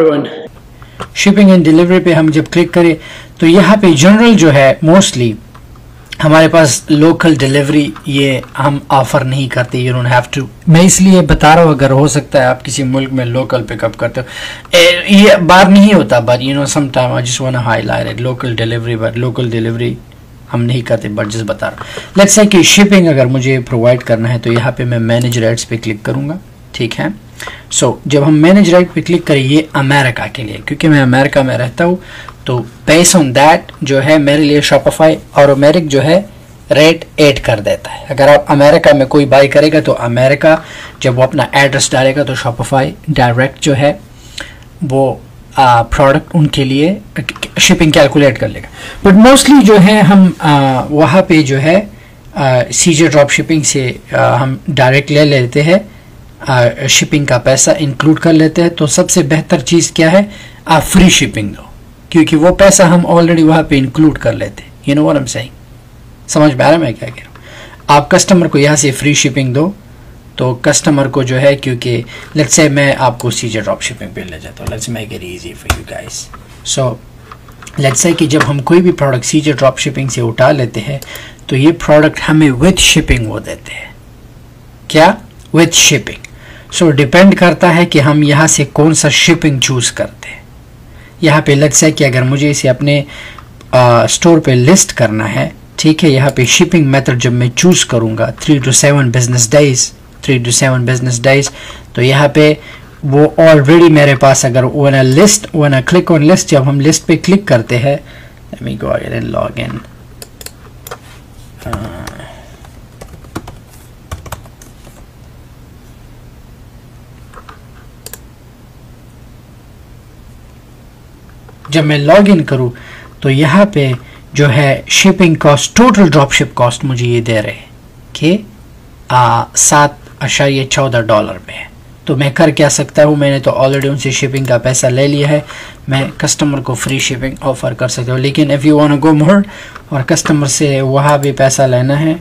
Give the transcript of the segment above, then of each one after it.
Everyone, shipping and delivery पे हम जब क्लिक करें तो यहाँ पे जनरल जो है मोस्टली हमारे पास लोकल डिलीवरी ये हम ऑफर नहीं करते। यू डोंट हैव टू, मैं इसलिए बता रहा हूँ, अगर हो सकता है आप किसी मुल्क में लोकल पिकअप करते हो, ये बार नहीं होता, but you know some time I just want to highlight it, local delivery, but local delivery हम नहीं करते, बट जस्ट बता रहा हूँ। लेट्स से कि शिपिंग अगर मुझे प्रोवाइड करना है तो यहाँ पे मैं मैनेज रेट्स पे क्लिक करूँगा, ठीक है। जब हम मैनेज रेट पे क्लिक करें, ये अमेरिका के लिए, क्योंकि मैं अमेरिका में रहता हूँ, तो बेस्ड ऑन दैट जो है मेरे लिए शॉपिफाई ऑटोमेटिक जो है रेट ऐड कर देता है। अगर आप अमेरिका में कोई बाई करेगा तो अमेरिका जब वो अपना एड्रेस डालेगा तो शॉपिफाई डायरेक्ट जो है वो प्रोडक्ट उनके लिए शिपिंग कैलकुलेट कर लेगा। बट मोस्टली जो है हम वहाँ पे जो है सीजे ड्रॉप शिपिंग से हम डायरेक्ट ले लेते हैं, शिपिंग का पैसा इंक्लूड कर लेते हैं। तो सबसे बेहतर चीज़ क्या है, आप फ्री शिपिंग दो, क्योंकि वो पैसा हम ऑलरेडी वहाँ पे इंक्लूड कर लेते हैं। You know what I am saying, समझ में आ रहा है मैं क्या कह रहा हूँ। आप कस्टमर को यहाँ से फ्री शिपिंग दो तो कस्टमर को जो है, क्योंकि लेट्स से मैं आपको सीजे ड्रॉप शिपिंग पे ले जाता हूँ, let's make it easy for you guys. So let's say कि जब हम कोई भी प्रोडक्ट सीजे ड्रॉप शिपिंग से उठा लेते हैं तो ये प्रोडक्ट हमें विथ शिपिंग वो देते हैं। क्या? With shipping. सो डिपेंड करता है कि हम यहाँ से कौन सा शिपिंग चूज करते हैं। यहाँ पे लेट्स से कि अगर मुझे इसे अपने स्टोर पे लिस्ट करना है, ठीक है, यहाँ पे शिपिंग मेथड जब मैं चूज करूँगा 3 to 7 बिजनेस डेज, तो यहाँ पे वो ऑलरेडी मेरे पास, अगर when I click on list, जब हम लिस्ट पे क्लिक करते हैं, late me go ahead and log in. जब मैं लॉग इन करूँ तो यहाँ पे जो है shipping cost, total drop ship cost मुझे ये दे रहे हैं कि $7.14 पे है। तो मैं कर क्या सकता हूँ, मैंने तो ऑलरेडी उनसे शिपिंग का पैसा ले लिया है, मैं कस्टमर को फ्री शिपिंग ऑफर कर सकता हूँ। लेकिन if you want to go more और कस्टमर से वहाँ भी पैसा लेना है,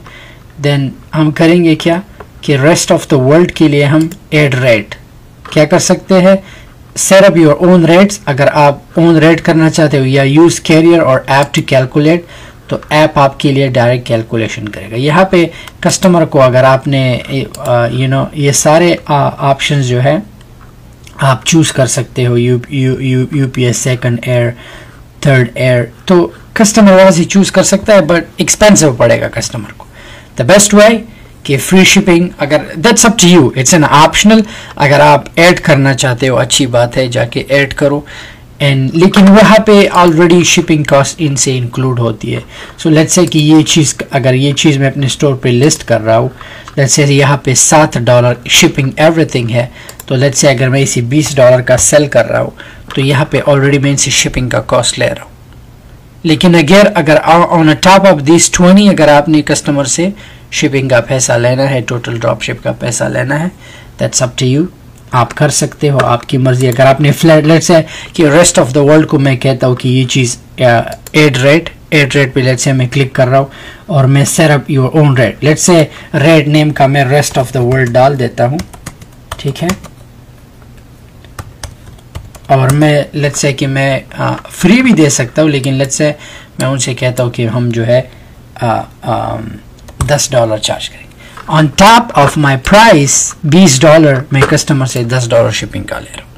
देन हम करेंगे क्या कि रेस्ट ऑफ द वर्ल्ड के लिए हम एड रेट क्या कर सकते हैं, set up your own rates. अगर आप ओन रेट करना चाहते हो या यूज कैरियर और ऐप टू कैलकुलेट, तो ऐप आपके लिए डायरेक्ट कैलकुलेशन करेगा। यहाँ पे कस्टमर को अगर आपने ये सारे ऑप्शंस जो है आप चूज कर सकते हो, UPS, second air, third air, तो कस्टमर वहाँ से चूज कर सकता है, बट एक्सपेंसिव पड़ेगा कस्टमर को। द बेस्ट वे कि फ्री शिपिंग, अगर that's up to you, it's an optional. अगर आप ऐड करना चाहते हो अच्छी बात है, जाके ऐड करो, एंड लेकिन वहाँ पे ऑलरेडी शिपिंग कॉस्ट इनसे इंक्लूड होती है। सो लेट्स से कि ये चीज़, अगर ये चीज़ मैं अपने स्टोर पे लिस्ट कर रहा हूँ, लेट्स से यहाँ पे $7 शिपिंग एवरीथिंग है, तो लेट्स से अगर मैं इसे $20 का सेल कर रहा हूँ तो यहाँ पे ऑलरेडी मैं इनसे शिपिंग का कॉस्ट ले रहा हूँ। लेकिन अगर ऑन टॉप ऑफ दिस 20 अगर आपने कस्टमर से शिपिंग का पैसा लेना है, टोटल ड्रॉप शिप का पैसा लेना है, दैट्स अप टू यू, आप कर सकते हो, आपकी मर्जी। अगर आपने फ्लैट, लेट्स से कि रेस्ट ऑफ द वर्ल्ड को मैं कहता हूँ कि ये चीज़ एड रेट पे लेट्स से मैं क्लिक कर रहा हूँ और मैं set up your own rate, let's say rate name का मैं रेस्ट ऑफ द वर्ल्ड डाल देता हूँ, ठीक है। और मैं लेट्स से कि मैं फ्री भी दे सकता हूँ, लेकिन लेट्स से मैं उनसे कहता हूँ कि हम जो है $10 चार्ज करेंगे। On top of my price $20 मैं कस्टमर से $10 शिपिंग का ले रहा हूँ।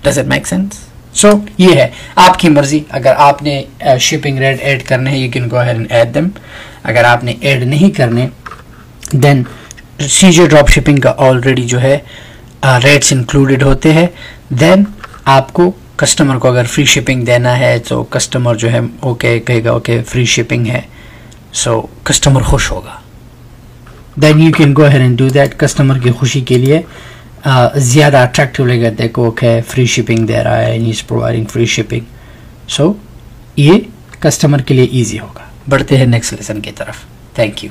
Does it make sense? So ये है आपकी मर्जी। अगर आपने शिपिंग रेट ऐड करने हैं, you can go ahead and add them. अगर आपने ऐड नहीं करने, देन सीजे ड्रॉप शिपिंग का ऑलरेडी जो है रेट्स इंक्लूडेड होते हैं। देन आपको कस्टमर को अगर फ्री शिपिंग देना है तो कस्टमर जो है ओके कहेगा, ओके फ्री शिपिंग है, सो कस्टमर खुश होगा। Then you can go ahead and do that. Customer की खुशी के लिए ज़्यादा अट्रैक्टिव लगेगा, देखो ओके फ्री शिपिंग दे रहा है, he is providing free shipping, so ये कस्टमर के लिए ईजी होगा। बढ़ते हैं नेक्स्ट लेसन की तरफ। Thank you.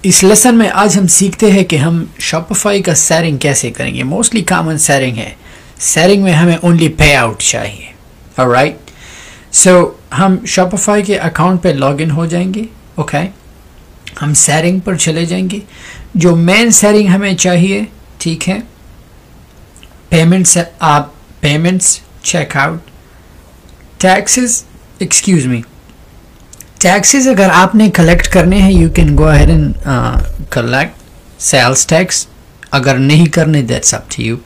इस लेसन में आज हम सीखते हैं कि हम शॉपिफाई का शेयरिंग कैसे करेंगे। मोस्टली कॉमन शेयरिंग है, शेयरिंग में हमें ओनली पे आउट चाहिए। ऑलराइट, सो हम शॉपिफाई के अकाउंट पे लॉगिन हो जाएंगे। ओके, हम शेयरिंग पर चले जाएंगे। जो मेन शेयरिंग हमें चाहिए, ठीक है, पेमेंट से आप payments, checkout, taxes, excuse me, taxes अगर आपने कलेक्ट करने हैं you can go ahead and collect sales tax, अगर नहीं करने दैट्स अप टू यू,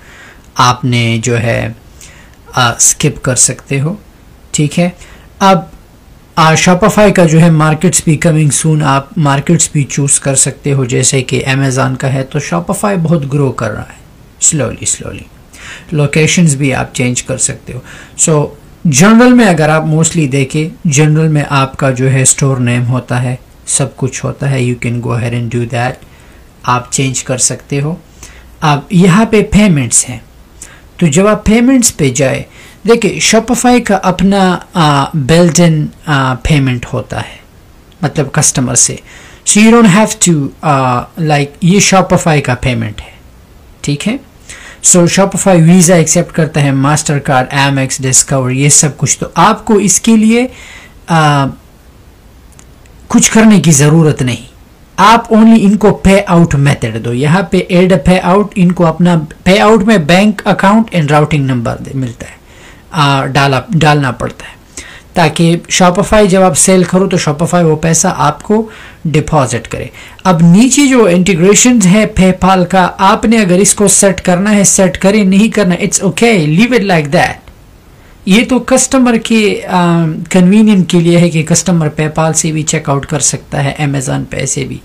आपने जो है स्किप कर सकते हो, ठीक है। अब शॉपिफाई का जो है मार्केट्स भी कमिंग सून, आप मार्केट्स भी चूज़ कर सकते हो, जैसे कि अमेज़ॉन का है तो शॉपिफाई बहुत ग्रो कर रहा है स्लोली। लोकेशंस भी आप चेंज कर सकते हो। सो जनरल में अगर आप मोस्टली देखें, जनरल में आपका जो है स्टोर नेम होता है, सब कुछ होता है, you can go ahead and do that, आप चेंज कर सकते हो। अब यहाँ पे पेमेंट्स हैं, तो जब आप पेमेंट्स पे जाए, देखिए शॉपिफाई का अपना बिल्ट इन पेमेंट होता है, मतलब कस्टमर से, so you don't have to like, ये शॉपिफाई का पेमेंट है, ठीक है। सो शॉपिफाई वीज़ा एक्सेप्ट करता है, मास्टर कार्ड, एमएक्स, डिस्कवर, ये सब कुछ, तो आपको इसके लिए कुछ करने की ज़रूरत नहीं, आप ओनली इनको पे आउट मेथड दो, यहाँ पे एड पे आउट, इनको अपना पे आउट में bank account and routing number मिलता है, डालना पड़ता है, ताकि शॉपिफाई जब आप सेल करो तो शॉपिफाई वो पैसा आपको डिपॉजिट करे। अब नीचे जो इंटीग्रेशन है पेपाल का, आपने अगर इसको सेट करना है सेट करें, नहीं करना it's okay, leave it like that. ये तो कस्टमर के कन्वीनियंट के लिए है कि कस्टमर पेपाल से भी चेकआउट कर सकता है, अमेज़ॉन पे से भी।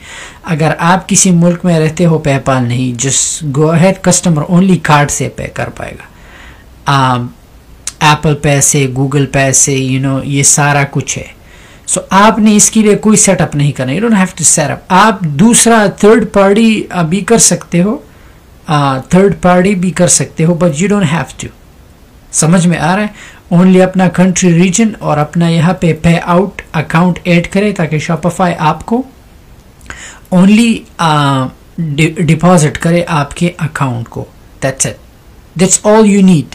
अगर आप किसी मुल्क में रहते हो पेपाल नहीं, just go ahead, customer only card से पे कर पाएगा, एप्पल पे से, गूगल पे से, ये सारा कुछ है। सो आपने इसके लिए कोई सेटअप नहीं करना, you don't have to set up. आप दूसरा थर्ड पार्टी भी कर सकते हो, but you don't have to. समझ में आ रहा है? ओनली अपना कंट्री रीजन और अपना यहाँ पे आउट अकाउंट ऐड करें, ताकि शॉपिफाई आपको ओनली डिपॉजिट करे आपके अकाउंट को। That's it, that's all you need.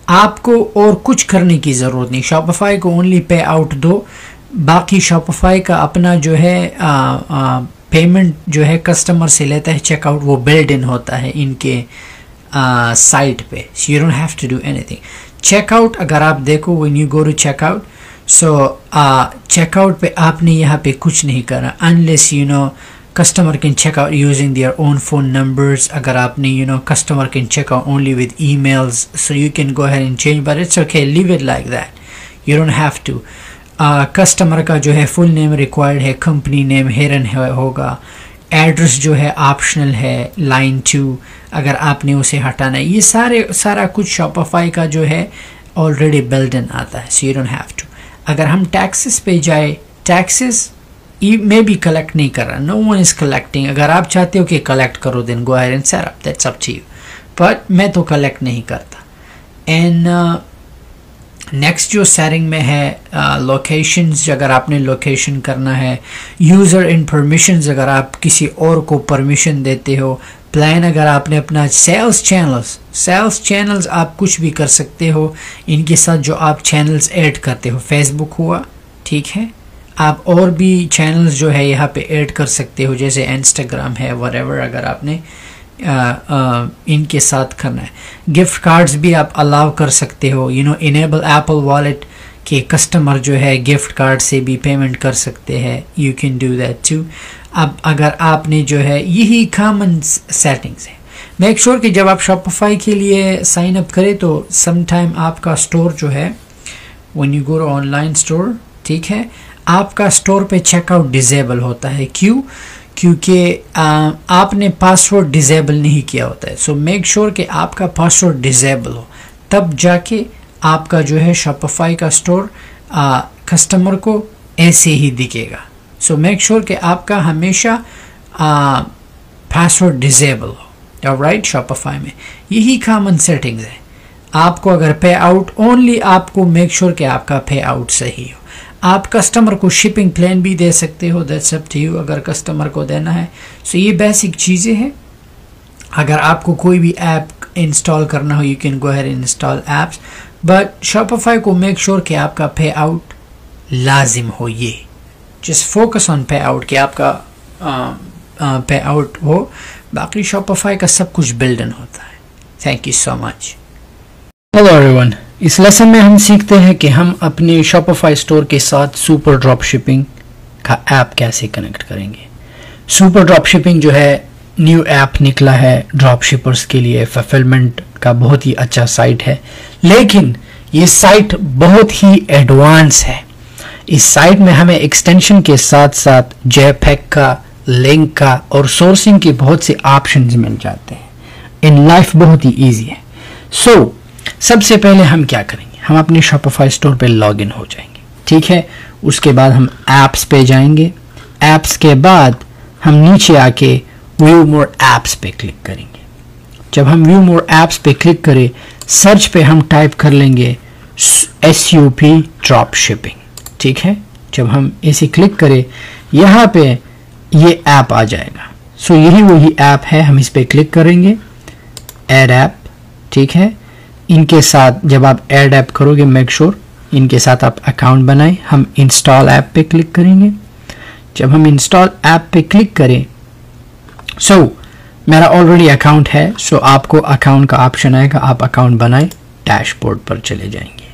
आपको और कुछ करने की ज़रूरत नहीं, शॉपिफाई को ओनली पे आउट दो, बाकी शॉपिफाई का अपना जो है पेमेंट जो है कस्टमर से लेता है, चेकआउट वो बिल्ड इन होता है इनके साइट पे, so you don't have to do anything. Checkout अगर आप देखो, when you go to checkout, so checkout पे आपने यहाँ पे कुछ नहीं करना, unless customer can check out using their own phone numbers. अगर आपने customer can check out only with emails, so you can go ahead and change, but it's okay, leave it like that, you don't have to. Customer का जो है full name required है, company name हेरन होगा, address जो है optional है, line 2 अगर आपने उसे हटाना है, ये सारा कुछ शॉपिफाई का जो है ऑलरेडी बिल्ड इन आता है, so you don't have to. अगर हम टैक्सेस पे जाए, टैक्सेस में भी कलेक्ट नहीं कर रहा, नो वन इज कलेक्टिंग। अगर आप चाहते हो कि कलेक्ट करो, then go ahead and set up, that's up to you, but मैं तो कलेक्ट नहीं करता। एंड नेक्स्ट जो सेटिंग में है लोकेशंस, अगर आपने लोकेशन करना है, यूज़र इन परमिशंस अगर आप किसी और को परमिशन देते हो, प्लान अगर आपने अपना सेल्स चैनल्स आप कुछ भी कर सकते हो इनके साथ जो आप चैनल्स ऐड करते हो, फेसबुक हुआ, ठीक है, आप और भी चैनल्स जो है यहाँ पे ऐड कर सकते हो, जैसे इंस्टाग्राम है, व्हाटएवर, अगर आपने इनके साथ करना है। गिफ्ट कार्ड्स भी आप अलाउ कर सकते हो, इनेबल एप्पल वॉलेट के कस्टमर जो है गिफ्ट कार्ड से भी पेमेंट कर सकते हैं, you can do that too. अब अगर आपने जो है, यही कॉमन सेटिंग्स है। मेक श्योर कि जब आप शॉपिफाई के लिए साइन अप करें तो समटाइम आपका स्टोर जो है, when you go to online store, ठीक है, आपका स्टोर पे चेकआउट डिजेबल होता है। क्यों? क्योंकि आपने पासवर्ड डिजेबल नहीं किया होता है। सो मेक श्योर कि आपका पासवर्ड डिजेबल हो, तब जाके आपका जो है शॉपिफाई का स्टोर कस्टमर को ऐसे ही दिखेगा। सो मेक श्योर कि आपका हमेशा पासवर्ड डिजेबल हो, ऑलराइट। शॉपिफाई में यही कॉमन सेटिंग्स है। आपको अगर पे आउट, ओनली आपको मेक श्योर कि आपका पे आउट सही हो। आप कस्टमर को शिपिंग प्लान भी दे सकते हो, दैट्स अप टू यू, अगर कस्टमर को देना है। सो ये बेसिक चीज़ें हैं। अगर आपको कोई भी ऐप इंस्टॉल करना हो, you can go ahead and install apps, but Shopify को मेक श्योर कि आपका पे आउट लाजिम हो। ये जस्ट फोकस ऑन पे आउट कि आपका पे आउट हो, बाकी शॉपिफाई का सब कुछ बिल्ड इन होता है। Thank you so much. Hello everyone, इस लेसन में हम सीखते हैं कि हम अपने शॉपिफाई स्टोर के साथ सुपर ड्रॉप शिपिंग का ऐप कैसे कनेक्ट करेंगे। सुपर ड्रॉप शिपिंग जो है न्यू ऐप निकला है ड्रॉप शिपर्स के लिए, फुलफिलमेंट का बहुत ही अच्छा साइट है, लेकिन ये साइट बहुत ही एडवांस है। इस साइट में हमें एक्सटेंशन के साथ साथ जेपैक का, लिंक का और सोर्सिंग के बहुत से ऑप्शंस मिल जाते हैं। इन लाइफ बहुत ही ईजी है। सो सबसे पहले हम क्या करेंगे, हम अपने शॉपिफाई स्टोर पे लॉगिन हो जाएंगे, ठीक है। उसके बाद हम ऐप्स पे जाएंगे, ऐप्स के बाद हम नीचे आके व्यू मोर ऐप्स पे क्लिक करेंगे। जब हम व्यू मोर ऐप्स पे क्लिक करें, सर्च पे हम टाइप कर लेंगे SUP ड्रॉप शिपिंग, ठीक है। जब हम इसे क्लिक करें, यहाँ पे ये ऐप आ जाएगा। सो यही वही ऐप है, हम इस पे क्लिक करेंगे, ऐड ऐप, ठीक है। इनके साथ जब आप ऐड ऐप करोगे, मेक श्योर इनके साथ आप अकाउंट बनाएं। हम इंस्टॉल ऐप पे क्लिक करेंगे। जब हम इंस्टॉल ऐप पे क्लिक करें, मेरा ऑलरेडी अकाउंट है, आपको अकाउंट का ऑप्शन आएगा, आप अकाउंट बनाएं, डैशबोर्ड पर चले जाएंगे,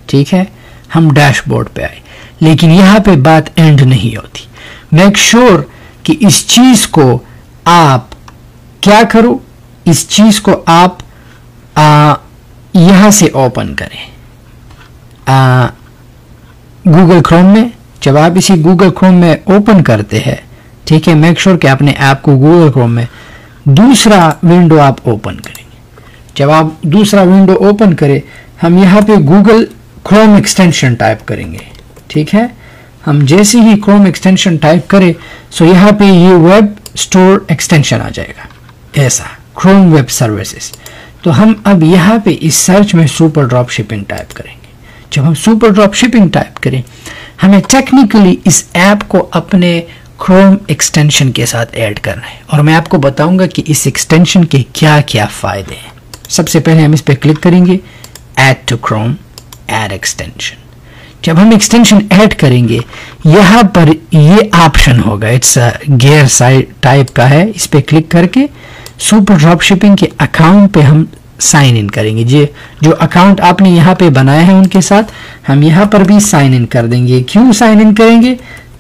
ठीक है। हम डैशबोर्ड पे आए, लेकिन यहाँ पे बात एंड नहीं होती। मेक श्योर कि इस चीज को आप क्या करो, इस चीज को आप यहां से ओपन करें गूगल क्रोम में। जब आप इसी गूगल क्रोम में ओपन करते हैं, ठीक है, मेक श्योर कि अपने ऐप को गूगल क्रोम में दूसरा विंडो आप ओपन करेंगे। जब आप दूसरा विंडो ओपन करें, हम यहाँ पे गूगल क्रोम एक्सटेंशन टाइप करेंगे, ठीक है। हम जैसे ही क्रोम एक्सटेंशन टाइप करें, यहाँ पे ये वेब स्टोर एक्सटेंशन आ जाएगा, ऐसा क्रोम वेब सर्विसेज। तो हम अब यहाँ पे इस सर्च में सुपर ड्रॉप शिपिंग टाइप करेंगे। जब हम सुपर ड्रॉप शिपिंग टाइप करें, हमें टेक्निकली इस ऐप को अपने क्रोम एक्सटेंशन के साथ ऐड करना है, और मैं आपको बताऊंगा कि इस एक्सटेंशन के क्या क्या फायदे हैं। सबसे पहले हम इस पर क्लिक करेंगे, add to Chrome, add extension. जब हम एक्सटेंशन ऐड करेंगे, यहाँ पर ये ऑप्शन होगा, इट्स गियर साइड टाइप का है। इस पे क्लिक करके सुपर ड्रॉप शिपिंग के अकाउंट पे हम साइन इन करेंगे। जो अकाउंट आपने यहाँ पे बनाया है उनके साथ हम यहाँ पर भी साइन इन कर देंगे। क्यों साइन इन करेंगे?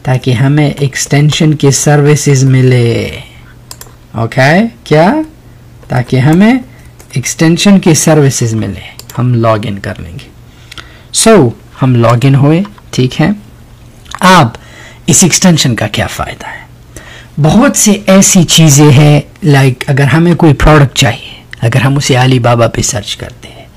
ताकि हमें एक्सटेंशन के सर्विसेज मिले। ओके, क्या? ताकि हमें एक्सटेंशन के सर्विसेज मिले। हम लॉग इन कर लेंगे। हम लॉग इन हुए, ठीक है। अब इस एक्सटेंशन का क्या फायदा है? बहुत से ऐसी चीजें हैं, लाइक अगर हमें कोई प्रोडक्ट चाहिए, अगर हम उसे अली बाबा पे सर्च करते हैं,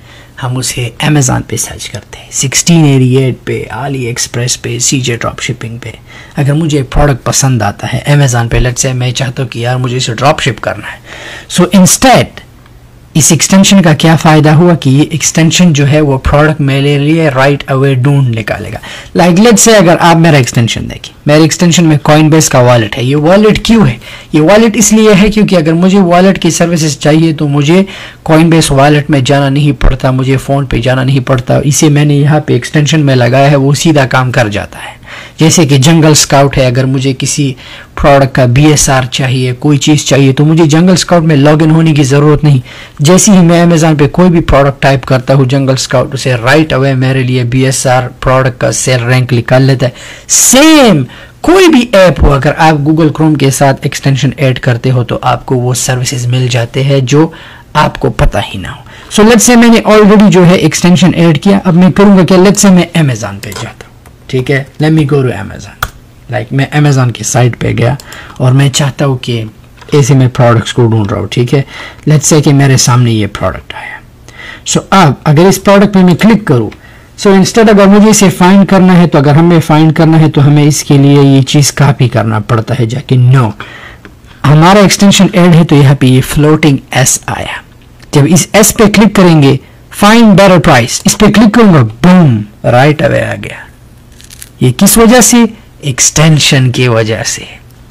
हम उसे अमेज़ॉन पे सर्च करते हैं, 1688 पे, अली एक्सप्रेस पे, सीजे ड्रॉप शिपिंग पे, अगर मुझे एक प्रोडक्ट पसंद आता है अमेज़ॉन पे, लेट्स से मैं चाहता हूँ कि यार मुझे इसे ड्रॉप शिप करना है, सो इंस्टेड इस एक्सटेंशन का क्या फ़ायदा हुआ कि ये एक्सटेंशन जो है वो प्रोडक्ट मेरे लिए राइट अवे ढूंढ निकालेगा। लाइक लेट्स से अगर आप मेरा एक्सटेंशन देखें, मेरे एक्सटेंशन में कॉइनबेस का वॉलेट है। ये वॉलेट क्यों है? ये वॉलेट इसलिए है क्योंकि अगर मुझे वॉलेट की सर्विसेज चाहिए तो मुझे कॉइनबेस वॉलेट में जाना नहीं पड़ता, मुझे फ़ोन पे जाना नहीं पड़ता। इसे मैंने यहाँ पे एक्सटेंशन में लगाया है, वो सीधा काम कर जाता है। जैसे कि जंगल स्काउट है, अगर मुझे किसी प्रोडक्ट का BSR चाहिए, कोई चीज़ चाहिए, तो मुझे जंगल स्काउट में लॉगिन होने की ज़रूरत नहीं। जैसे ही मैं अमेज़ॉन पे कोई भी प्रोडक्ट टाइप करता हूँ जंगल स्काउट, उसे राइट अवे मेरे लिए BSR प्रोडक्ट का सेल रैंक निकाल लेता है। सेम कोई भी ऐप हो, अगर आप गूगल क्रोम के साथ एक्सटेंशन ऐड करते हो तो आपको वो सर्विसेज मिल जाते हैं जो आपको पता ही ना हो। सो लेट्स से मैंने ऑलरेडी जो है एक्सटेंशन ऐड किया। अब मैं करूँगा क्या? लेट्स से मैं अमेज़ॉन पे जाता हूँ, ठीक है। Let me go to Amazon. Like मैं अमेज़ॉन की साइट पे गया और मैं चाहता हूँ कि ऐसे मैं प्रोडक्ट्स को ढूंढ रहा हूँ, ठीक है। लेट्स से कि मेरे सामने ये प्रोडक्ट आया। सो अब अगर इस प्रोडक्ट पे मैं क्लिक करूँ, सो इंस्टेड अगर मुझे इसे फाइंड करना है, तो अगर हमें फाइंड करना है तो हमें इसके लिए ये चीज़ कॉपी करना पड़ता है जाके। नो, हमारा एक्सटेंशन ऐड है तो यहाँ पे ये फ्लोटिंग S आया। जब इस S पे क्लिक करेंगे, फाइंड बेटर प्राइस, इस पे क्लिक करूंगा, बूम, राइट अवे आ गया। ये किस वजह से? एक्सटेंशन की वजह से,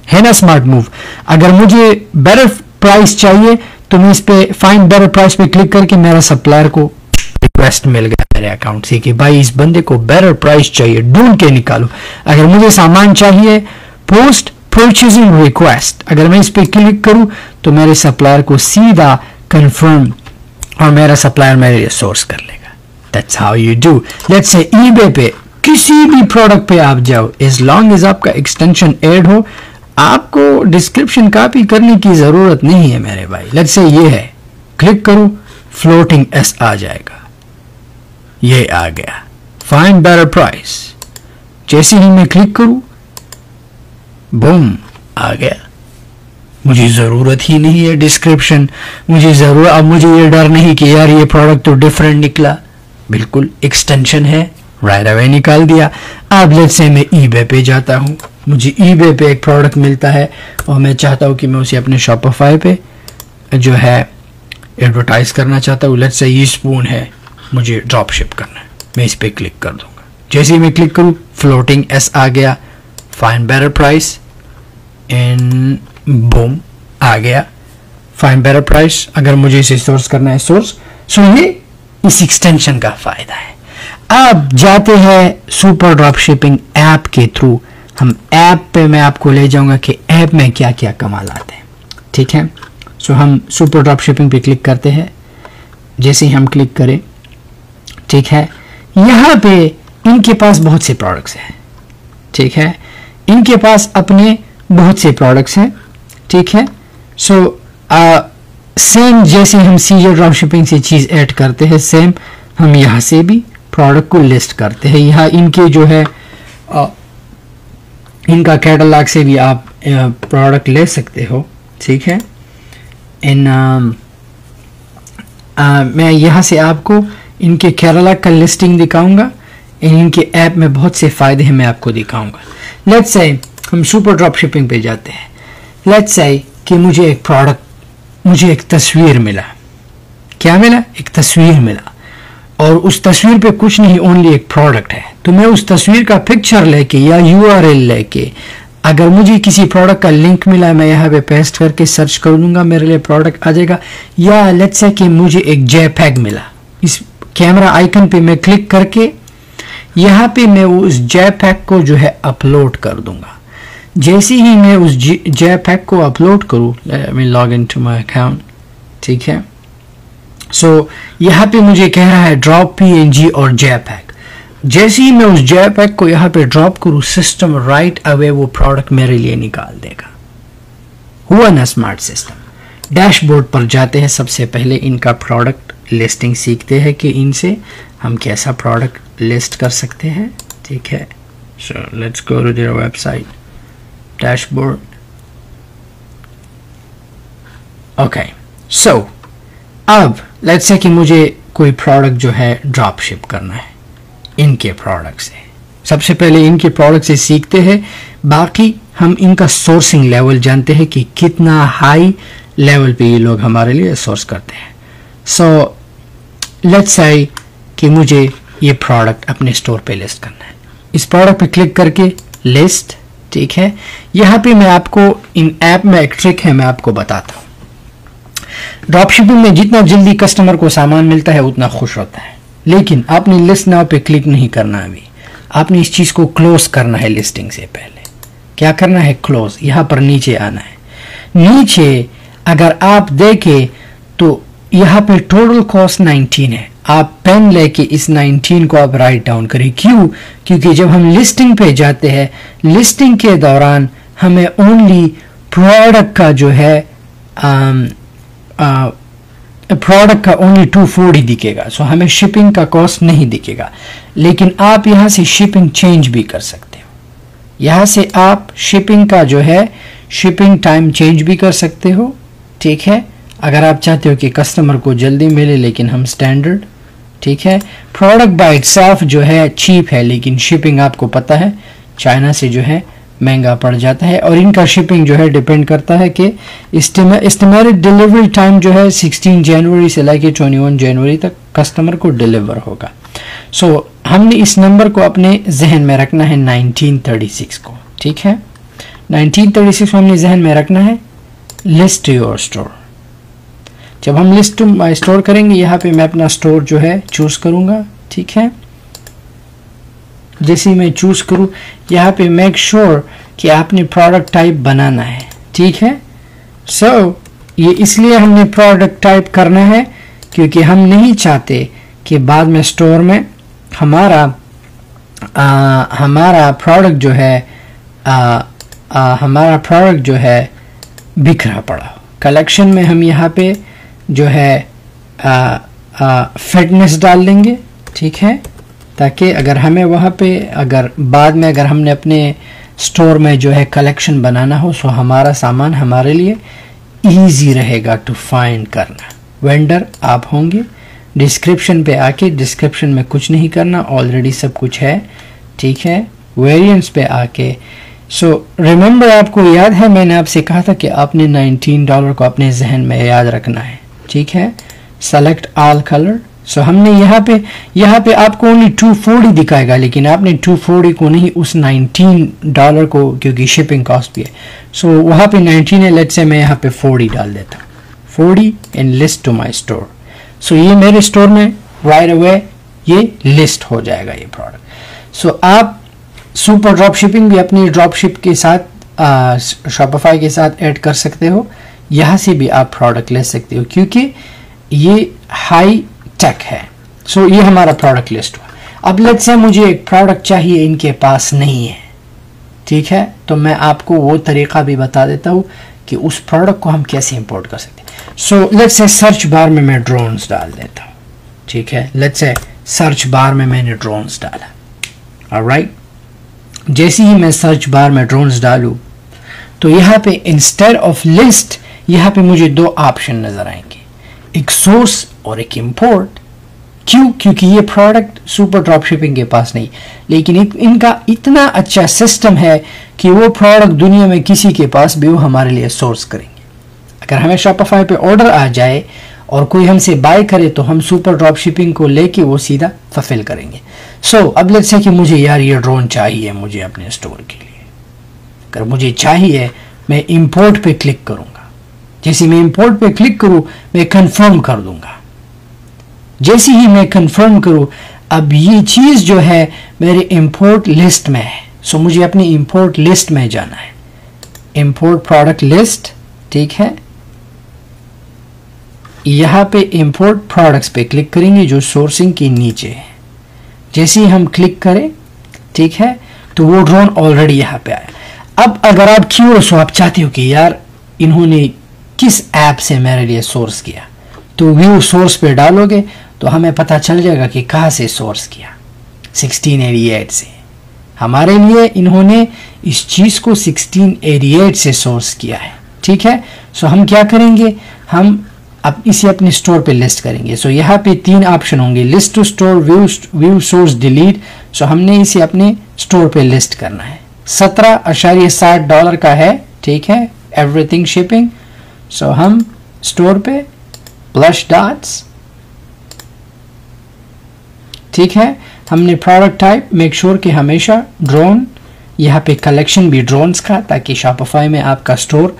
है ना स्मार्ट मूव। अगर मुझे बेटर प्राइस चाहिए तो मैं इस पे फाइंड बेटर प्राइस पे क्लिक करके मेरा सप्लायर को रिक्वेस्ट मिल गया मेरे अकाउंट से कि भाई इस बंदे को बेटर प्राइस चाहिए, ढूंढ के निकालो। अगर मुझे सामान चाहिए, पोस्ट परचेजिंग रिक्वेस्ट, अगर मैं इस पे क्लिक करूं तो मेरे सप्लायर को सीधा कंफर्म और मेरा सप्लायर मेरे लिए सोर्स कर लेगा। That's how you do. Let's say eBay पे किसी भी प्रोडक्ट पे आप जाओ, एज लॉन्ग एज आपका एक्सटेंशन ऐड हो, आपको डिस्क्रिप्शन कॉपी करने की जरूरत नहीं है मेरे भाई। लेट्स से ये है, क्लिक करूं, फ्लोटिंग एस आ जाएगा, ये आ गया, फाइंड बेटर प्राइस। जैसे ही मैं क्लिक करूं, बूम, आ गया। मुझे जरूरत ही नहीं है डिस्क्रिप्शन, मुझे जरूरत, अब मुझे ये डर नहीं कि यार ये प्रोडक्ट तो डिफरेंट निकला, बिल्कुल एक्सटेंशन है, राइट अवे निकाल दिया। अब लेट्स से मैं ईबे पे जाता हूँ, मुझे ईबे पे एक प्रोडक्ट मिलता है और मैं चाहता हूँ कि मैं उसे अपने शॉपिफाई पे जो है एडवर्टाइज करना चाहता हूँ। लेट्स से ये स्पून है, मुझे ड्रॉप शिप करना है, मैं इस पे क्लिक कर दूंगा। जैसे ही मैं क्लिक करूँ, फ्लोटिंग एस आ गया, find better price, and boom, आ गया फाइंड बेटर प्राइस। अगर मुझे इसे सोर्स करना है, सोर्स। सो ये इस एक्सटेंशन का फायदा है। अब जाते हैं सुपर ड्रॉप शिपिंग ऐप के थ्रू। हम ऐप पे मैं आपको ले जाऊंगा कि ऐप में क्या क्या कमाल आते हैं, ठीक है। सो हम सुपर ड्रॉप शिपिंग पे क्लिक करते हैं। जैसे ही हम क्लिक करें, ठीक है, यहाँ पे इनके पास बहुत से प्रोडक्ट्स हैं, ठीक है, इनके पास अपने बहुत से प्रोडक्ट्स हैं, ठीक है। सो सेम जैसे हम सीजर ड्रॉप शिपिंग से चीज़ ऐड करते हैं, सेम हम यहाँ से भी प्रोडक्ट को लिस्ट करते हैं। यहाँ इनके जो है इनका कैटलॉग से भी आप प्रोडक्ट ले सकते हो, ठीक है। मैं यहाँ से आपको इनके कैटलॉग का लिस्टिंग दिखाऊंगा, इनके ऐप में बहुत से फ़ायदे हैं, मैं आपको दिखाऊंगा। लेट्स से हम सुपर ड्रॉप शिपिंग पे जाते हैं। लेट्स से कि मुझे एक प्रोडक्ट, मुझे एक तस्वीर मिला। क्या मिला? एक तस्वीर मिला, और उस तस्वीर पे कुछ नहीं, ओनली एक प्रोडक्ट है। तो मैं उस तस्वीर का पिक्चर लेके या URL लेके, अगर मुझे किसी प्रोडक्ट का लिंक मिला, मैं यहाँ पे पेस्ट करके सर्च कर दूंगा, मेरे लिए प्रोडक्ट आ जाएगा। या लेट्स से कि मुझे एक JPEG मिला, इस कैमरा आइकन पे मैं क्लिक करके यहाँ पे मैं उस JPEG को जो है अपलोड कर दूंगा। जैसे ही मैं उस JPEG को अपलोड करूँ, let me log in to my account, ठीक है। सो यहाँ पे मुझे कह रहा है ड्रॉप PNG और JPEG। जैसे ही मैं उस JPEG को यहाँ पे ड्रॉप करूँ, सिस्टम राइट अवे वो प्रोडक्ट मेरे लिए निकाल देगा। हुआ ना स्मार्ट सिस्टम। डैशबोर्ड पर जाते हैं, सबसे पहले इनका प्रोडक्ट लिस्टिंग सीखते हैं कि इनसे हम कैसा प्रोडक्ट लिस्ट कर सकते हैं, ठीक है। So let's go to their website, dashboard. Okay, so अब लेट्स से कि मुझे कोई प्रोडक्ट जो है ड्रॉप शिप करना है इनके प्रोडक्ट से। सबसे पहले इनके प्रोडक्ट से सीखते हैं, बाकी हम इनका सोर्सिंग लेवल जानते हैं कि कितना हाई लेवल पे ये लोग हमारे लिए सोर्स करते हैं। सो लेट्स से कि मुझे ये प्रोडक्ट अपने स्टोर पे लिस्ट करना है। इस प्रोडक्ट पे क्लिक करके लिस्ट, ठीक है। यहाँ पे मैं आपको इन ऐप में एक ट्रिक है, मैं आपको बताता हूँ। ड्रॉप शिपिंग में जितना जल्दी कस्टमर को सामान मिलता है उतना खुश होता है, लेकिन आपने लिस्ट नाउ पे क्लिक नहीं करना। अभी आपने इस चीज को क्लोज करना है। लिस्टिंग से पहले क्या करना है? क्लोज। यहाँ पर नीचे आना है। नीचे अगर आप देखें तो यहाँ पे टोटल कॉस्ट 19 है। आप पेन लेके इस 19 को आप राइट डाउन करें। क्यों? क्योंकि जब हम लिस्टिंग पे जाते हैं, लिस्टिंग के दौरान हमें ओनली प्रोडक्ट का जो है प्रोडक्ट का ओनली 240 दिखेगा। सो हमें शिपिंग का कॉस्ट नहीं दिखेगा। लेकिन आप यहाँ से शिपिंग चेंज भी कर सकते हो। यहाँ से आप शिपिंग का जो है शिपिंग टाइम चेंज भी कर सकते हो, ठीक है। अगर आप चाहते हो कि कस्टमर को जल्दी मिले, लेकिन हम स्टैंडर्ड, ठीक है। प्रोडक्ट बाय इटसेल्फ जो है चीप है, लेकिन शिपिंग आपको पता है चाइना से जो है महंगा पड़ जाता है। और इनका शिपिंग जो है डिपेंड करता है कि एस्टिमेटेड डिलीवरी टाइम जो है 16 जनवरी से लेके 21 जनवरी तक कस्टमर को डिलीवर होगा। सो हमने इस नंबर को अपने जहन में रखना है, 1936 को, ठीक है। 1936 को हमने जहन में रखना है। List your store. जब हम लिस्ट माय स्टोर करेंगे, यहाँ पे मैं अपना स्टोर जो है चूज करूंगा, ठीक है। जैसे मैं चूज करूं, यहाँ पे मेक श्योर कि आपने प्रोडक्ट टाइप बनाना है, ठीक है। सो ये इसलिए हमने प्रोडक्ट टाइप करना है क्योंकि हम नहीं चाहते कि बाद में स्टोर में हमारा प्रोडक्ट जो है बिखरा पड़ा हो। कलेक्शन में हम यहाँ पे जो है फिटनेस डाल देंगे, ठीक है, ताकि अगर हमें वहाँ पे अगर बाद में अगर हमने अपने स्टोर में जो है कलेक्शन बनाना हो सो हमारा सामान हमारे लिए इजी रहेगा टू फाइंड करना। वेंडर आप होंगे, डिस्क्रिप्शन पे आके, डिस्क्रिप्शन में कुछ नहीं करना, ऑलरेडी सब कुछ है, ठीक है। वेरिएंट्स पे आके सो रिमेंबर, आपको याद है मैंने आपसे कहा था कि आपने $19 को अपने जहन में याद रखना है, ठीक है। Select all colour. सो हमने यहाँ पे आपको ओनली 240 दिखाएगा, लेकिन आपने 240 को नहीं, उस $19 को, क्योंकि शिपिंग कॉस्ट भी है। सो वहाँ पे 19 है, लेट्स से मैं यहाँ पे 40 डाल देता हूँ, 40 in list to my store. So ये मेरे स्टोर में राइट अवे ये लिस्ट हो जाएगा ये प्रोडक्ट। सो आप सुपर ड्रॉप शिपिंग भी अपनी ड्रॉप शिप के साथ शॉपिफाई के साथ ऐड कर सकते हो। यहाँ से भी आप प्रोडक्ट ले सकते हो, क्योंकि ये हाई टेक है। सो ये हमारा प्रोडक्ट लिस्ट हुआ। अब लेट्स से मुझे एक प्रोडक्ट चाहिए, इनके पास नहीं है, ठीक है, तो मैं आपको वो तरीका भी बता देता हूँ कि उस प्रोडक्ट को हम कैसे इंपोर्ट कर सकते हैं। So let's say search bar में मैं ड्रोन्स डाल देता हूँ, ठीक है। लेट्स से सर्च बार में मैंने ड्रोन्स डाला, ऑलराइट। जैसे ही मैं सर्च बार में ड्रोन्स डालूँ तो यहाँ पे इंस्टेड ऑफ लिस्ट यहाँ पे मुझे दो ऑप्शन नजर आएंगे, एक सोर्स और एक इंपोर्ट। क्यों? क्योंकि ये प्रोडक्ट सुपर ड्रॉप शिपिंग के पास नहीं, लेकिन इनका इतना अच्छा सिस्टम है कि वो प्रोडक्ट दुनिया में किसी के पास भी वो हमारे लिए सोर्स करेंगे। अगर हमें शॉपिफाई पे ऑर्डर आ जाए और कोई हमसे बाय करे तो हम सुपर ड्रॉप शिपिंग को लेके वो सीधा फुलफिल करेंगे। सो अब लेट्स से कि मुझे यार ये ड्रोन चाहिए मुझे अपने स्टोर के लिए। अगर मुझे चाहिए मैं इंपोर्ट पे क्लिक करूंगा। जैसे मैं इंपोर्ट पे क्लिक करूं मैं कंफर्म कर दूंगा। जैसे ही मैं कंफर्म करूं अब ये चीज जो है मेरे इंपोर्ट लिस्ट में है। सो मुझे अपनी इंपोर्ट लिस्ट में जाना है, इंपोर्ट प्रोडक्ट लिस्ट, ठीक है। यहाँ पे इंपोर्ट प्रोडक्ट्स पे क्लिक करेंगे जो सोर्सिंग के नीचे है। जैसे ही हम क्लिक करें, ठीक है, तो वो ड्रोन ऑलरेडी यहाँ पे आया। अब अगर आप क्यूरियस हो, आप चाहते हो कि यार इन्होंने किस ऐप से मेरे लिए सोर्स किया, तो व्यू सोर्स पे डालोगे तो हमें पता चल जाएगा कि कहाँ से सोर्स किया। 1688 से हमारे लिए इन्होंने इस चीज को 1688 से सोर्स किया है, ठीक है। सो हम क्या करेंगे, हम अब इसे अपने स्टोर पे लिस्ट करेंगे। सो यहाँ पे तीन ऑप्शन होंगे, list to store, view source, delete. So हमने इसे अपने स्टोर पे लिस्ट करना है। $17.60 का है, ठीक है, एवरीथिंग शिपिंग। सो हम स्टोर पे प्लस डॉट्स, ठीक है। हमने प्रोडक्ट टाइप मेक श्योर कि हमेशा ड्रोन, यहाँ पे कलेक्शन भी ड्रोन्स का, ताकि शॉपिफाई में आपका स्टोर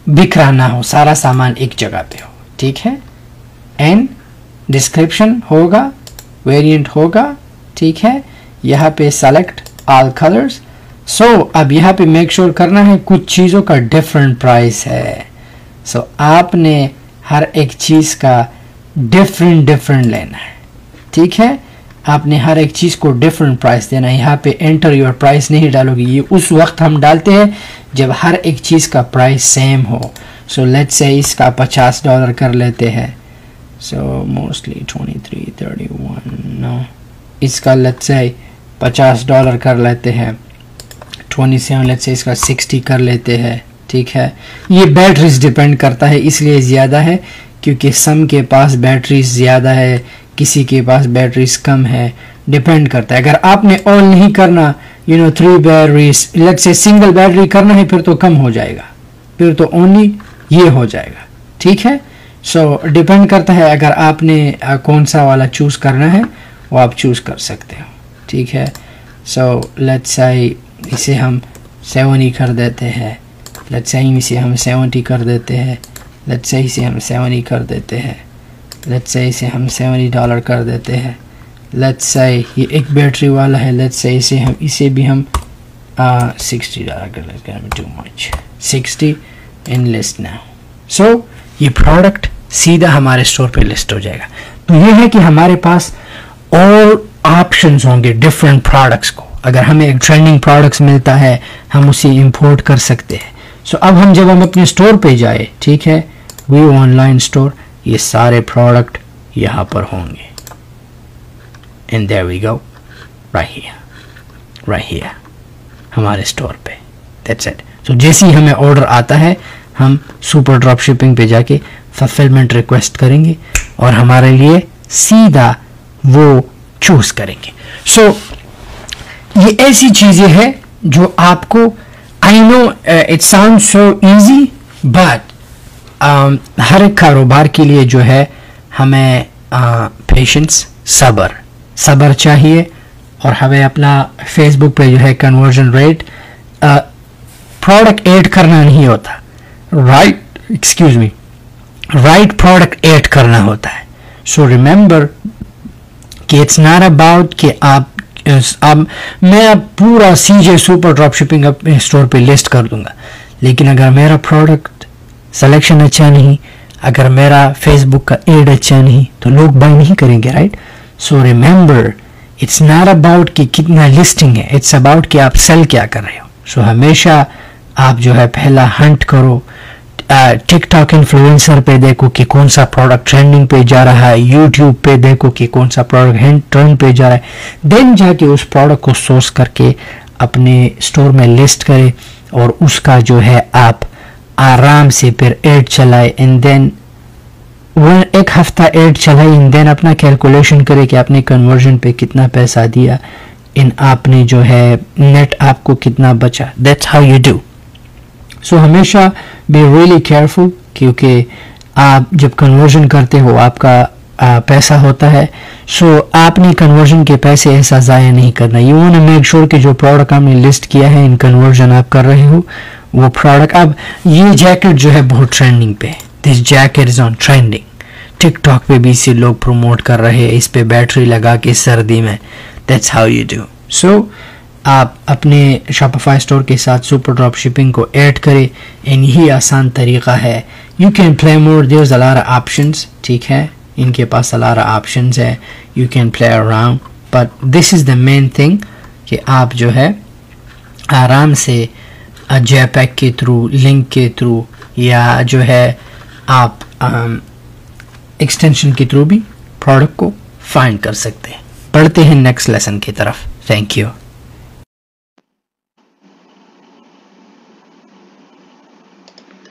बिखरा ना हो, सारा सामान एक जगह पे हो, ठीक है। एंड डिस्क्रिप्शन होगा, वेरिएंट होगा, ठीक है। यहाँ पे सेलेक्ट ऑल कलर्स। सो अब यहाँ पे मेक श्योर करना है कुछ चीज़ों का डिफरेंट प्राइस है। सो आपने हर एक चीज़ का डिफरेंट लेना है, ठीक है। आपने हर एक चीज़ को डिफरेंट प्राइस देना है। यहाँ पे एंटर योर प्राइस नहीं डालोगे, ये उस वक्त हम डालते हैं जब हर एक चीज़ का प्राइस सेम हो। सो लेट्स से इसका $50 कर लेते हैं। सो मोस्टली 23, 31, नो, इसका लेट्स से $50 कर लेते हैं। 27 लेट्स से इसका 60 कर लेते हैं, ठीक है। ये बैटरीज डिपेंड करता है, इसलिए ज़्यादा है क्योंकि सम के पास बैटरीज ज़्यादा है, किसी के पास बैटरीज कम है, डिपेंड करता है। अगर आपने ऑल नहीं करना, 3 batteries, let's say single battery करना है, फिर तो कम हो जाएगा, फिर तो ओनली ये हो जाएगा, ठीक है। सो डिपेंड करता है, अगर आपने कौन सा वाला चूज करना है वो आप चूज कर सकते हो, ठीक है। सो लेट्स से इसे हम 70 कर देते हैं, लेट्स से इसे हम 70 कर देते हैं, लेट्स से इसे हम 70 कर देते हैं, लेट्स से इसे हम $70 कर देते हैं। लेट्स से ये एक बैटरी वाला है, लेट्स से इसे भी हम $60 कर लेते हैं, too much, 60 in list now. So ये प्रोडक्ट सीधा हमारे स्टोर पे लिस्ट हो जाएगा। तो ये है कि हमारे पास और ऑप्शंस होंगे डिफरेंट प्रोडक्ट्स को। अगर हमें एक ट्रेंडिंग प्रोडक्ट्स मिलता है हम उसे इंपोर्ट कर सकते हैं। सो अब हम अपने स्टोर पे जाए, ठीक है, व्यू ऑनलाइन स्टोर, ये सारे प्रोडक्ट यहाँ पर होंगे and there we go, right here हमारे स्टोर पे। That's it. सो जैसे ही हमें ऑर्डर आता है हम सुपर ड्रॉप शिपिंग पे जाके फुलफिलमेंट रिक्वेस्ट करेंगे और हमारे लिए सीधा वो चूज करेंगे। सो ये ऐसी चीजें हैं जो आपको, I know it sound so easy, but हर एक कारोबार के लिए जो है हमें पेशेंस, सब्र चाहिए। और हमें अपना फेसबुक पे जो है कन्वर्जन रेट, प्रोडक्ट ऐड करना नहीं होता, राइट प्रोडक्ट ऐड करना होता है। सो रिमेंबर कि इट्स नॉट अबाउट कि अब मैं पूरा सीजे सुपर ड्रॉप शिपिंग अपने स्टोर पे लिस्ट कर दूंगा, लेकिन अगर मेरा प्रोडक्ट सिलेक्शन अच्छा नहीं, अगर मेरा फेसबुक का एड अच्छा नहीं, तो लोग बाय नहीं करेंगे, right. So remember it's not about कि कितना लिस्टिंग है, इट्स अबाउट कि आप सेल क्या कर रहे हो। सो हमेशा आप जो है पहला हंट करो, टिकटॉक इन्फ्लुएंसर पे देखो कि कौन सा प्रोडक्ट ट्रेंडिंग पे जा रहा है, यूट्यूब पे देखो कि कौन सा प्रोडक्ट ट्रेंड पे जा रहा है, देन जाके उस प्रोडक्ट को सोर्स करके अपने स्टोर में लिस्ट करें और उसका जो है आप आराम से फिर एड चलाए एंड देन एक हफ्ता एड चलाई एंड देन अपना कैलकुलेशन करे कि आपने कन्वर्जन पे कितना पैसा दिया, इन आपने जो है नेट आपको कितना बचा। That's how you do. So हमेशा बी रियली केयरफुल, क्योंकि आप जब कन्वर्जन करते हो आपका पैसा होता है। सो आपने कन्वर्जन के पैसे ऐसा ज़ाया नहीं करना। You want to make sure कि जो प्रोडक्ट आपने लिस्ट किया है इन कन्वर्जन आप कर रहे हो वो प्रोडक्ट। अब ये जैकेट जो है बहुत ट्रेंडिंग पे, this jacket is on trending, TikTok पे भी इसे लोग प्रमोट कर रहे हैं, इस पे बैटरी लगा के सर्दी में। That's how you do. So आप अपने शॉपिफाई स्टोर के साथ सुपर ड्रॉप शिपिंग को ऐड करें, एंड यही आसान तरीका है। You can play more, there is a lot of options, ठीक है, इनके पास अ लॉट ऑफ ऑप्शंस है, you can play around, but this is the main thing कि आप जो है आराम से जेपैक के थ्रू, लिंक के थ्रू, या जो है आप एक्सटेंशन के थ्रू भी प्रोडक्ट को फाइंड कर सकते हैं। पढ़ते हैं नेक्स्ट लेसन की तरफ। Thank you.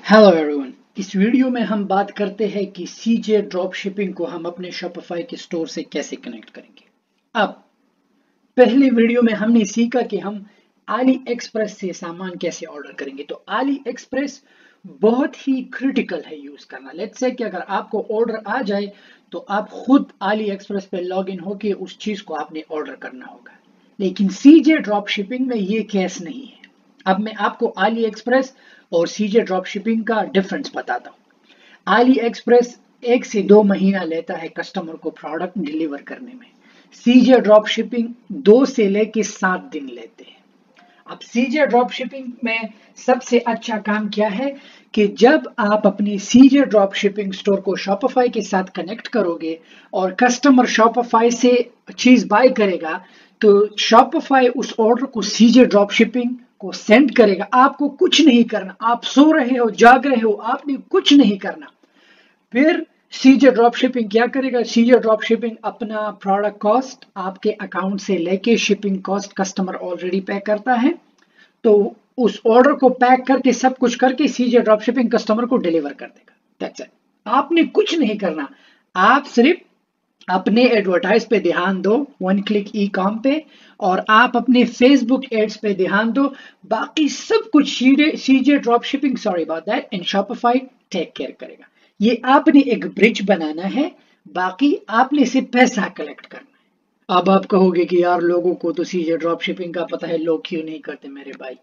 हेलो एवरीवन, इस वीडियो में हम बात करते हैं कि सीजे ड्रॉप शिपिंग को हम अपने शॉपिफाई के स्टोर से कैसे कनेक्ट करेंगे। अब पहले वीडियो में हमने सीखा कि हम आली एक्सप्रेस से सामान कैसे ऑर्डर करेंगे। तो आली एक्सप्रेस बहुत ही क्रिटिकल है यूज करना। लेट्स से कि अगर आपको ऑर्डर आ जाए तो आप खुद आली एक्सप्रेस पे लॉग इन होके उस चीज को आपने ऑर्डर करना होगा, लेकिन सीजे ड्रॉप शिपिंग में ये केस नहीं है। अब मैं आपको आली एक्सप्रेस और सीजे ड्रॉप शिपिंग का डिफरेंस बताता हूँ। आली एक्सप्रेस 1 से 2 महीना लेता है कस्टमर को प्रोडक्ट डिलीवर करने में, सीजे ड्रॉप शिपिंग 2 से लेके 7 दिन लेते हैं। अब सीजे ड्रॉप शिपिंग में सबसे अच्छा काम क्या है कि जब आप अपनी सीजे ड्रॉप शिपिंग स्टोर को शॉपिफाई के साथ कनेक्ट करोगे और कस्टमर शॉपिफाई से चीज बाय करेगा, तो शॉपिफाई उस ऑर्डर को सीजे ड्रॉप शिपिंग को सेंड करेगा। आपको कुछ नहीं करना, आप सो रहे हो, जाग रहे हो, आपने कुछ नहीं करना। फिर सीजे ड्रॉप शिपिंग क्या करेगा, सीजे ड्रॉप शिपिंग अपना प्रोडक्ट कॉस्ट आपके अकाउंट से लेके शिपिंग कॉस्ट कस्टमर ऑलरेडी पे करता है, तो उस ऑर्डर को पैक करके सब कुछ करके सीजे ड्रॉप शिपिंग कस्टमर को डिलीवर कर देगा। That's it. आपने कुछ नहीं करना, आप सिर्फ अपने एडवर्टाइज पे ध्यान दो, 1 क्लिक ई कॉम पे, और आप अपने फेसबुक एड्स पे ध्यान दो। बाकी सब कुछ CJ drop shipping, sorry about that, and Shopify take care करेगा। ये आपने एक ब्रिज बनाना है, बाकी आपने सिर्फ पैसा कलेक्ट करना है। अब आप कहोगे कि यार लोगों को तो सीजे ड्रॉप शिपिंग का पता है, लोग क्यों नहीं करते। मेरे भाई,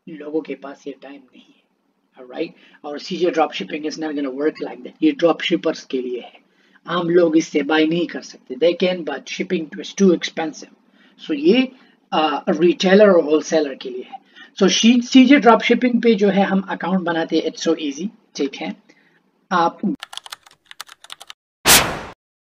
लोगों के पास ये टाइम नहीं है, राइट। और CJ drop shipping is not gonna work like that. ये ड्रॉप शिपर्स के लिए है, आम लोग इससे बाय नहीं कर सकते। They can, but shipping is too expensive. So ये रिटेलर और होलसेलर के लिए है। सो सीजे ड्रॉप शिपिंग पे जो है हम अकाउंट बनाते हैं, इट्स सो इजी, ठीक है। आप